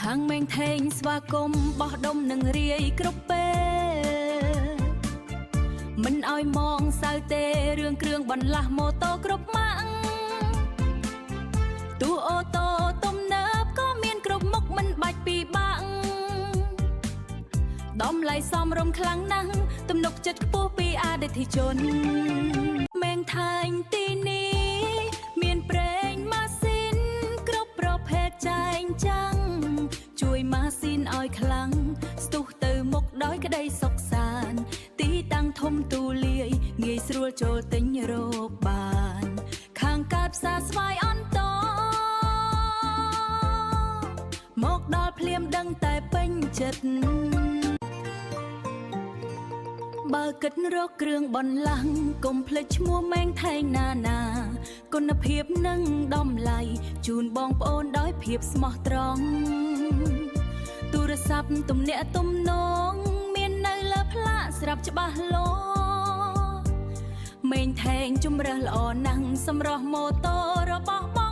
ខាងមេងថេងស្វាគមន៍បោះដុំនឹងរាយគ្រប់ពេលមិនអោយមងសៅទេរឿងគ្រឿងបន្លាស់ម៉ូតូគ្រប់ម៉ាំងទូអូតូទំនើបក៏មានគ្រប់មុខមិនបាច់ពីបាក់ដំឡៃសំរុំខ្លាំងណាស់ទំនុកចិត្តខ្ពស់ពីអតិថិជនមេងថៃទីនេះមានប្រេងម៉ាស៊ីនគ្រប់ប្រភេទចែងចាំងជួយម៉ាស៊ីនឲ្យខ្លាំងស្ទុះទៅមុខដោយក្តីសុខសាន្តទីតាំងធំទូលាយងាយស្រួលចូលទិញរកបានខាងកើតផ្សារស្វាយអន្តមកដល់ភ្លាមដឹងតែពេញចិត្តបើគិតរកគ្រឿងបន្លាស់កុំភ្លេចឈ្មោះមេងថៃណាគុណភាពនិងតម្លៃជូនបងប្អូនដោយភាពស្មោះត្រង់ទូរស័ព្ទទំនាក់ទំនងមាននៅលើផ្លាកស្រាប់ច្បាស់លាស់មេងថេងជំរើសល្អណាស់សម្រស់ម៉ូតូរបស់បង